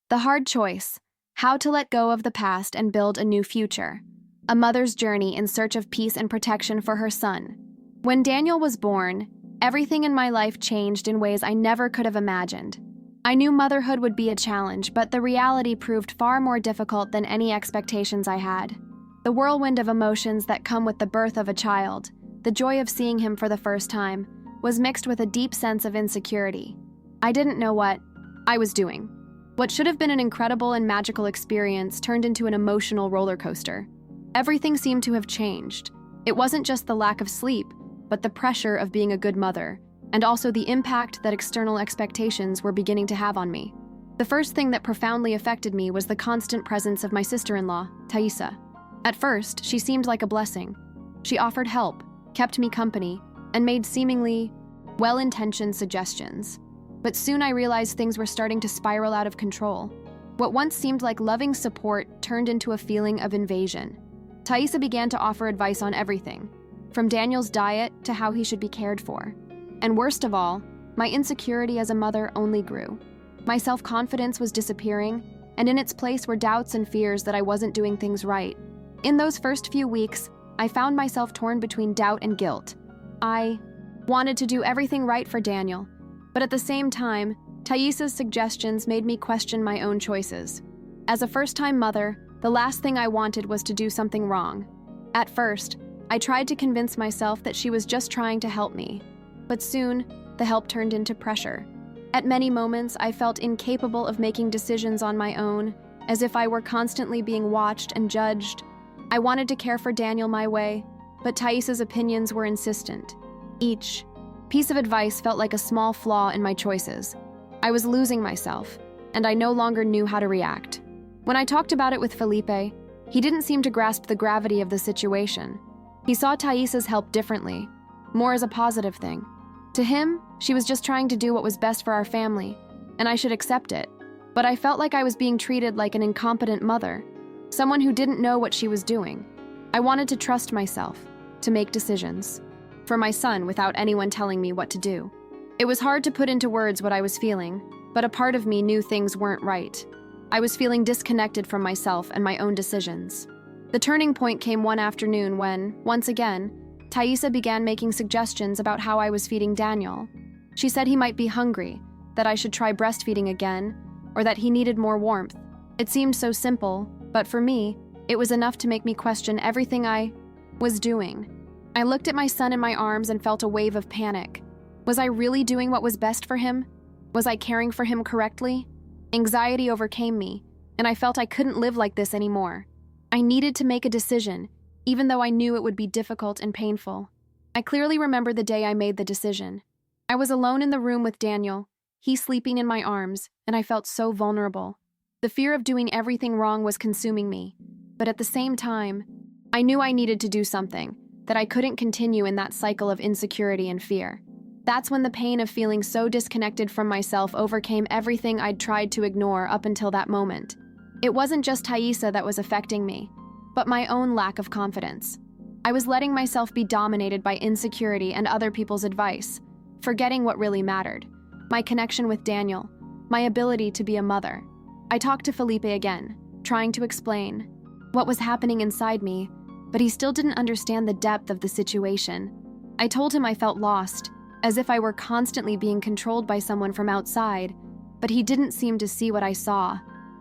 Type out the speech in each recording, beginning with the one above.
The Hard Choice: How to Let Go of the Past and Build a New Future. A mother's journey in search of peace and protection for her son. When Daniel was born, everything in my life changed in ways I never could have imagined. I knew motherhood would be a challenge, but the reality proved far more difficult than any expectations I had. The whirlwind of emotions that come with the birth of a child, the joy of seeing him for the first time, was mixed with a deep sense of insecurity. I didn't know what I was doing. What should have been an incredible and magical experience turned into an emotional roller coaster. Everything seemed to have changed. It wasn't just the lack of sleep, but the pressure of being a good mother, and also the impact that external expectations were beginning to have on me. The first thing that profoundly affected me was the constant presence of my sister-in-law, Thaisa. At first, she seemed like a blessing. She offered help, kept me company, and made seemingly well-intentioned suggestions. But soon I realized things were starting to spiral out of control. What once seemed like loving support turned into a feeling of invasion. Thaisa began to offer advice on everything, from Daniel's diet to how he should be cared for. And worst of all, my insecurity as a mother only grew. My self-confidence was disappearing, and in its place were doubts and fears that I wasn't doing things right. In those first few weeks, I found myself torn between doubt and guilt. I wanted to do everything right for Daniel, but at the same time, Thaisa's suggestions made me question my own choices. As a first-time mother, the last thing I wanted was to do something wrong. At first, I tried to convince myself that she was just trying to help me. But soon, the help turned into pressure. At many moments, I felt incapable of making decisions on my own, as if I were constantly being watched and judged. I wanted to care for Daniel my way, but Thaisa's opinions were insistent. Each piece of advice felt like a small flaw in my choices. I was losing myself, and I no longer knew how to react. When I talked about it with Felipe, he didn't seem to grasp the gravity of the situation. He saw Thaisa's help differently, more as a positive thing. To him, she was just trying to do what was best for our family, and I should accept it. But I felt like I was being treated like an incompetent mother, someone who didn't know what she was doing. I wanted to trust myself, to make decisions for my son without anyone telling me what to do. It was hard to put into words what I was feeling, but a part of me knew things weren't right. I was feeling disconnected from myself and my own decisions. The turning point came one afternoon when, once again, Thaisa began making suggestions about how I was feeding Daniel. She said he might be hungry, that I should try breastfeeding again, or that he needed more warmth. It seemed so simple, but for me, it was enough to make me question everything I was doing. I looked at my son in my arms and felt a wave of panic. Was I really doing what was best for him? Was I caring for him correctly? Anxiety overcame me, and I felt I couldn't live like this anymore. I needed to make a decision, even though I knew it would be difficult and painful. I clearly remember the day I made the decision. I was alone in the room with Daniel, he sleeping in my arms, and I felt so vulnerable. The fear of doing everything wrong was consuming me, but at the same time, I knew I needed to do something, that I couldn't continue in that cycle of insecurity and fear. That's when the pain of feeling so disconnected from myself overcame everything I'd tried to ignore up until that moment. It wasn't just Thaisa that was affecting me, but my own lack of confidence. I was letting myself be dominated by insecurity and other people's advice, forgetting what really mattered: my connection with Daniel, my ability to be a mother. I talked to Felipe again, trying to explain what was happening inside me, but he still didn't understand the depth of the situation. I told him I felt lost, as if I were constantly being controlled by someone from outside, but he didn't seem to see what I saw.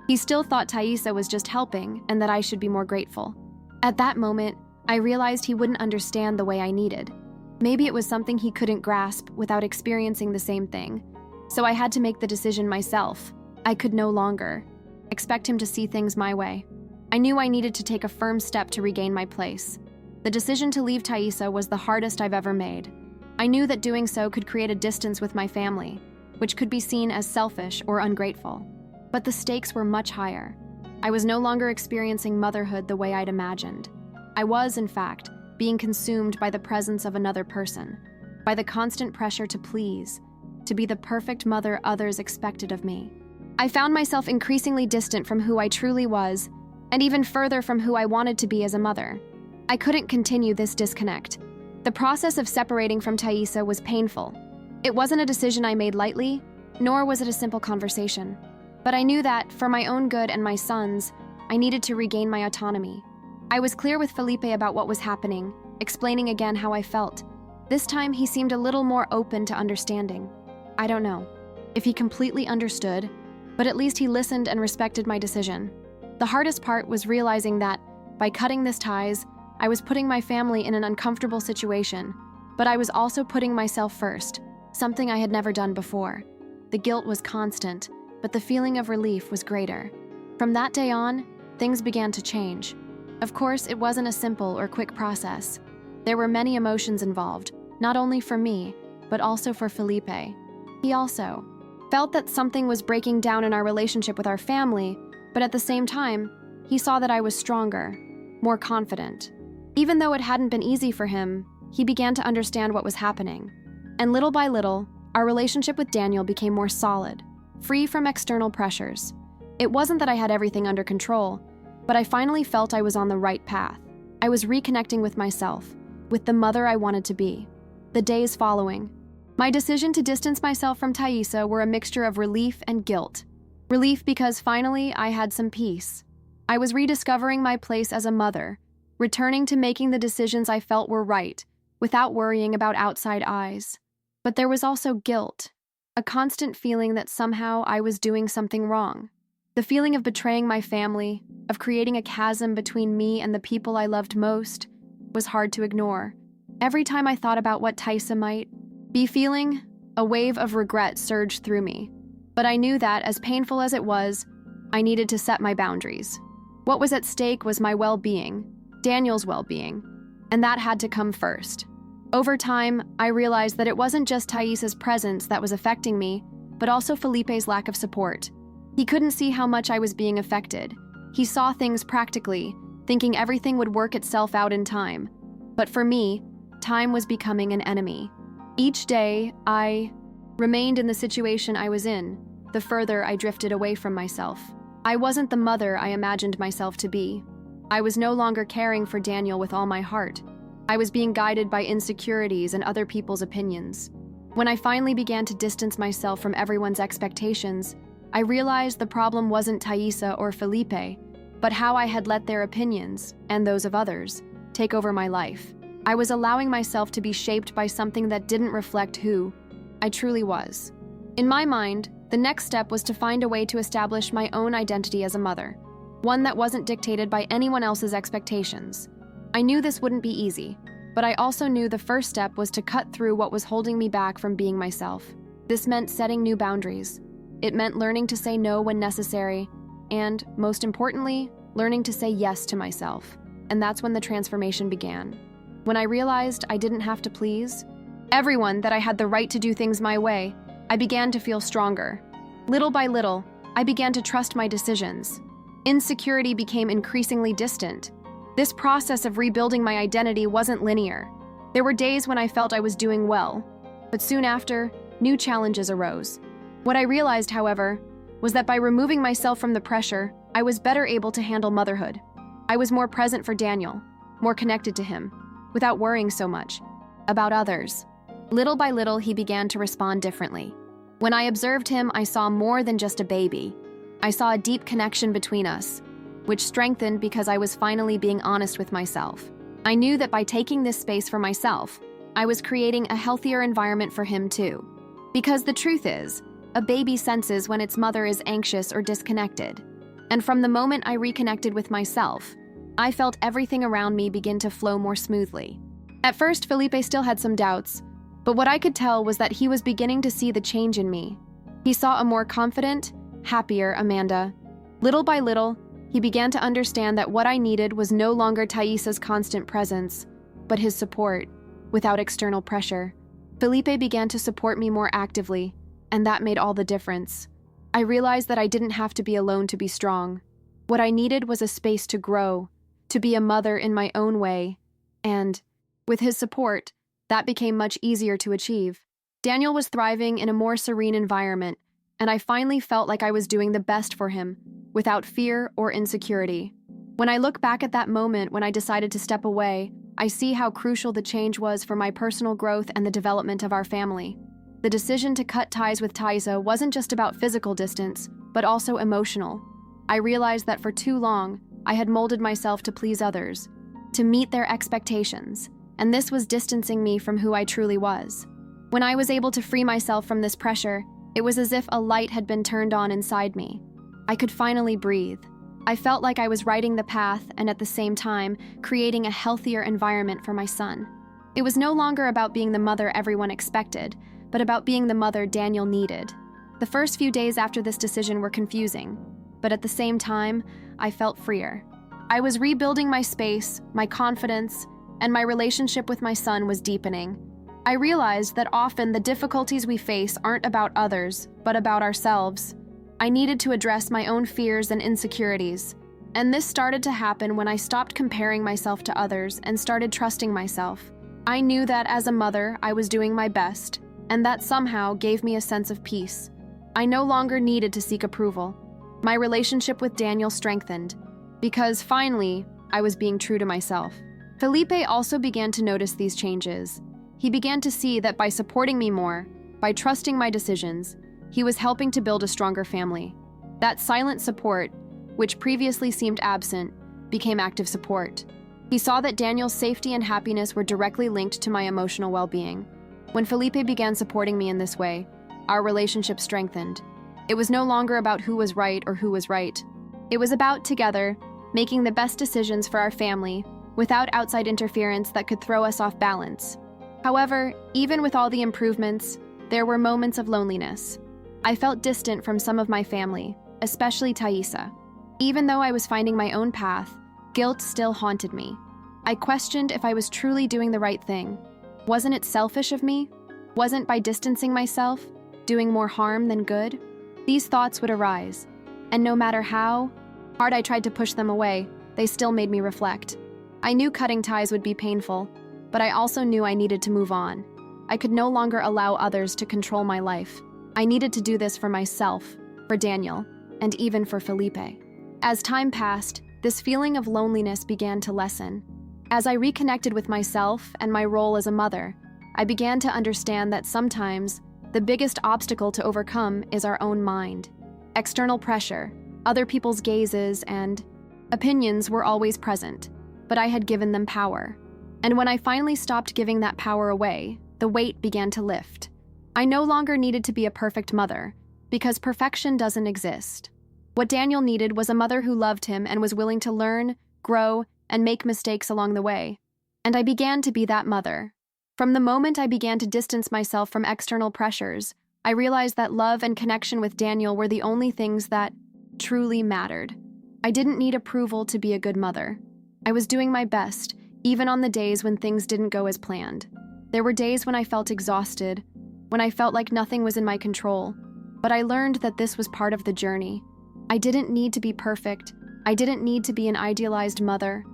He still thought Thaisa was just helping and that I should be more grateful. At that moment, I realized he wouldn't understand the way I needed. Maybe it was something he couldn't grasp without experiencing the same thing. So I had to make the decision myself. I could no longer expect him to see things my way. I knew I needed to take a firm step to regain my place. The decision to leave Thaisa was the hardest I've ever made. I knew that doing so could create a distance with my family, which could be seen as selfish or ungrateful. But the stakes were much higher. I was no longer experiencing motherhood the way I'd imagined. I was, in fact, being consumed by the presence of another person, by the constant pressure to please, to be the perfect mother others expected of me. I found myself increasingly distant from who I truly was, and even further from who I wanted to be as a mother. I couldn't continue this disconnect. The process of separating from Thaisa was painful. It wasn't a decision I made lightly, nor was it a simple conversation. But I knew that, for my own good and my son's, I needed to regain my autonomy. I was clear with Felipe about what was happening, explaining again how I felt. This time, he seemed a little more open to understanding. I don't know if he completely understood, but at least he listened and respected my decision. The hardest part was realizing that, by cutting this ties, I was putting my family in an uncomfortable situation, but I was also putting myself first, something I had never done before. The guilt was constant, but the feeling of relief was greater. From that day on, things began to change. Of course, it wasn't a simple or quick process. There were many emotions involved, not only for me, but also for Felipe. He also felt that something was breaking down in our relationship with our family, but at the same time, he saw that I was stronger, more confident. Even though it hadn't been easy for him, he began to understand what was happening. And little by little, our relationship with Daniel became more solid, free from external pressures. It wasn't that I had everything under control, but I finally felt I was on the right path. I was reconnecting with myself, with the mother I wanted to be. The days following, my decision to distance myself from Thaisa were a mixture of relief and guilt. Relief because finally I had some peace. I was rediscovering my place as a mother, returning to making the decisions I felt were right, without worrying about outside eyes. But there was also guilt, a constant feeling that somehow I was doing something wrong. The feeling of betraying my family, of creating a chasm between me and the people I loved most, was hard to ignore. Every time I thought about what Thaisa might be feeling, a wave of regret surged through me. But I knew that, as painful as it was, I needed to set my boundaries. What was at stake was my well-being, Daniel's well-being, and that had to come first. Over time, I realized that it wasn't just Thaisa's presence that was affecting me, but also Felipe's lack of support. He couldn't see how much I was being affected. He saw things practically, thinking everything would work itself out in time. But for me, time was becoming an enemy. Each day, I remained in the situation I was in, the further I drifted away from myself. I wasn't the mother I imagined myself to be. I was no longer caring for Daniel with all my heart. I was being guided by insecurities and other people's opinions. When I finally began to distance myself from everyone's expectations, I realized the problem wasn't Thaisa or Felipe, but how I had let their opinions, and those of others, take over my life. I was allowing myself to be shaped by something that didn't reflect who I truly was. In my mind, the next step was to find a way to establish my own identity as a mother, one that wasn't dictated by anyone else's expectations. I knew this wouldn't be easy, but I also knew the first step was to cut through what was holding me back from being myself. This meant setting new boundaries. It meant learning to say no when necessary, and, most importantly, learning to say yes to myself. And that's when the transformation began. When I realized I didn't have to please everyone, that I had the right to do things my way, I began to feel stronger. Little by little, I began to trust my decisions. Insecurity became increasingly distant. This process of rebuilding my identity wasn't linear. There were days when I felt I was doing well, but soon after, new challenges arose. What I realized, however, was that by removing myself from the pressure, I was better able to handle motherhood. I was more present for Daniel, more connected to him, without worrying so much about others. Little by little, he began to respond differently. When I observed him, I saw more than just a baby. I saw a deep connection between us, which strengthened because I was finally being honest with myself. I knew that by taking this space for myself, I was creating a healthier environment for him too. Because the truth is, a baby senses when its mother is anxious or disconnected. And from the moment I reconnected with myself, I felt everything around me begin to flow more smoothly. At first, Felipe still had some doubts, but what I could tell was that he was beginning to see the change in me. He saw a more confident, happier Amanda. Little by little, he began to understand that what I needed was no longer Thaisa's constant presence, but his support, without external pressure. Felipe began to support me more actively, and that made all the difference. I realized that I didn't have to be alone to be strong. What I needed was a space to grow, to be a mother in my own way, and, with his support, that became much easier to achieve. Daniel was thriving in a more serene environment, and I finally felt like I was doing the best for him, without fear or insecurity. When I look back at that moment when I decided to step away, I see how crucial the change was for my personal growth and the development of our family. The decision to cut ties with Thaisa wasn't just about physical distance, but also emotional. I realized that for too long, I had molded myself to please others, to meet their expectations, and this was distancing me from who I truly was. When I was able to free myself from this pressure, it was as if a light had been turned on inside me. I could finally breathe. I felt like I was writing the path and at the same time creating a healthier environment for my son. It was no longer about being the mother everyone expected, but about being the mother Daniel needed. The first few days after this decision were confusing, but at the same time, I felt freer. I was rebuilding my space, my confidence, and my relationship with my son was deepening. I realized that often the difficulties we face aren't about others, but about ourselves. I needed to address my own fears and insecurities, and this started to happen when I stopped comparing myself to others and started trusting myself. I knew that as a mother, I was doing my best, and that somehow gave me a sense of peace. I no longer needed to seek approval. My relationship with Daniel strengthened, because finally, I was being true to myself. Felipe also began to notice these changes. He began to see that by supporting me more, by trusting my decisions, he was helping to build a stronger family. That silent support, which previously seemed absent, became active support. He saw that Daniel's safety and happiness were directly linked to my emotional well-being. When Felipe began supporting me in this way, our relationship strengthened. It was no longer about who was right or who was right. It was about, together, making the best decisions for our family without outside interference that could throw us off balance. However, even with all the improvements, there were moments of loneliness. I felt distant from some of my family, especially Thaisa. Even though I was finding my own path, guilt still haunted me. I questioned if I was truly doing the right thing. Wasn't it selfish of me? Wasn't by distancing myself doing more harm than good? These thoughts would arise, and no matter how hard I tried to push them away, they still made me reflect. I knew cutting ties would be painful, but I also knew I needed to move on. I could no longer allow others to control my life. I needed to do this for myself, for Daniel, and even for Felipe. As time passed, this feeling of loneliness began to lessen. As I reconnected with myself and my role as a mother, I began to understand that sometimes the biggest obstacle to overcome is our own mind. External pressure, other people's gazes, and opinions were always present, but I had given them power. And when I finally stopped giving that power away, the weight began to lift. I no longer needed to be a perfect mother, because perfection doesn't exist. What Daniel needed was a mother who loved him and was willing to learn, grow, and make mistakes along the way. And I began to be that mother. From the moment I began to distance myself from external pressures, I realized that love and connection with Daniel were the only things that truly mattered. I didn't need approval to be a good mother. I was doing my best, even on the days when things didn't go as planned. There were days when I felt exhausted, when I felt like nothing was in my control, but I learned that this was part of the journey. I didn't need to be perfect. I didn't need to be an idealized mother.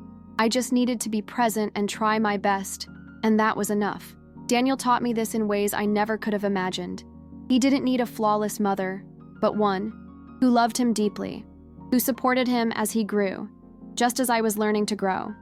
I just needed to be present and try my best, and that was enough. Daniel taught me this in ways I never could have imagined. He didn't need a flawless mother, but one who loved him deeply, who supported him as he grew, just as I was learning to grow.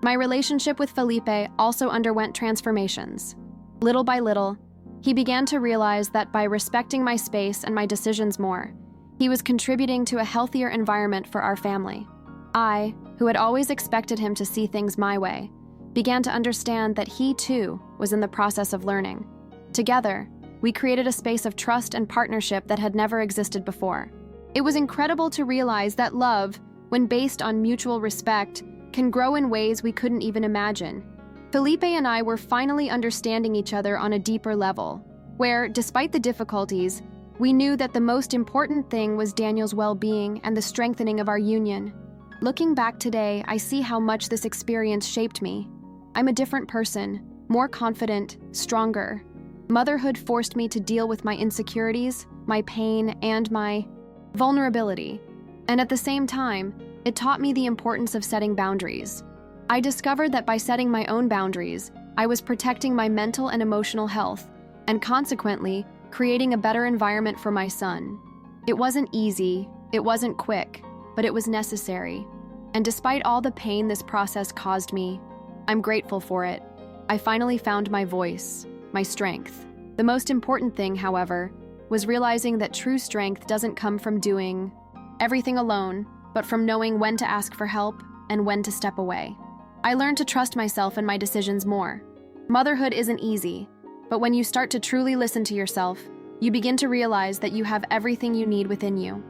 My relationship with Felipe also underwent transformations. Little by little, he began to realize that by respecting my space and my decisions more, he was contributing to a healthier environment for our family. I, who had always expected him to see things my way, began to understand that he too was in the process of learning. Together, we created a space of trust and partnership that had never existed before. It was incredible to realize that love, when based on mutual respect, can grow in ways we couldn't even imagine. Felipe and I were finally understanding each other on a deeper level, where, despite the difficulties, we knew that the most important thing was Daniel's well-being and the strengthening of our union. Looking back today, I see how much this experience shaped me. I'm a different person, more confident, stronger. Motherhood forced me to deal with my insecurities, my pain, and my vulnerability. And at the same time, it taught me the importance of setting boundaries. I discovered that by setting my own boundaries, I was protecting my mental and emotional health, and consequently, creating a better environment for my son. It wasn't easy, it wasn't quick, but it was necessary. And despite all the pain this process caused me, I'm grateful for it. I finally found my voice, my strength. The most important thing, however, was realizing that true strength doesn't come from doing everything alone, but from knowing when to ask for help and when to step away. I learned to trust myself and my decisions more. Motherhood isn't easy, but when you start to truly listen to yourself, you begin to realize that you have everything you need within you.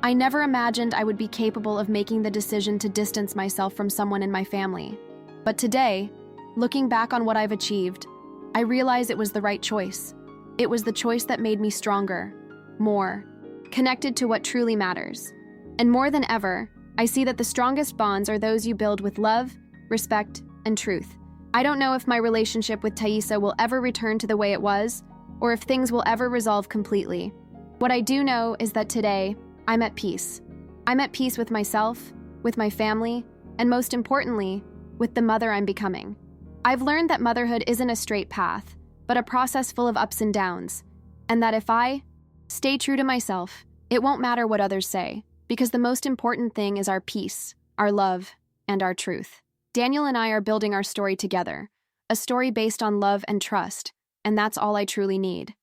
I never imagined I would be capable of making the decision to distance myself from someone in my family. But today, looking back on what I've achieved, I realize it was the right choice. It was the choice that made me stronger, more connected to what truly matters. And more than ever, I see that the strongest bonds are those you build with love, respect, and truth. I don't know if my relationship with Thaisa will ever return to the way it was, or if things will ever resolve completely. What I do know is that today, I'm at peace. I'm at peace with myself, with my family, and most importantly, with the mother I'm becoming. I've learned that motherhood isn't a straight path, but a process full of ups and downs, and that if I stay true to myself, it won't matter what others say, because the most important thing is our peace, our love, and our truth. Daniel and I are building our story together, a story based on love and trust, and that's all I truly need.